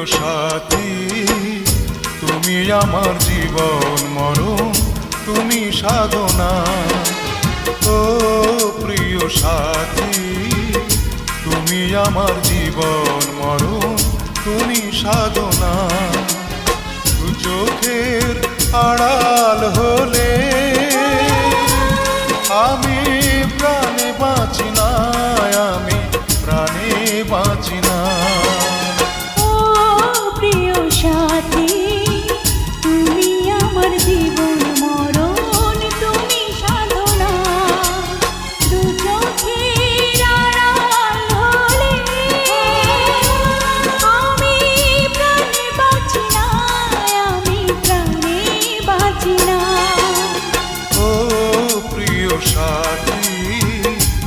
সাথী, তুমি আমার জীবন মরণ, তুমি সাধনা। ও প্রিয় সাথী, তুমি আমার জীবন মরণ, তুমি সাধনা। দু চোখের আড়াল হলে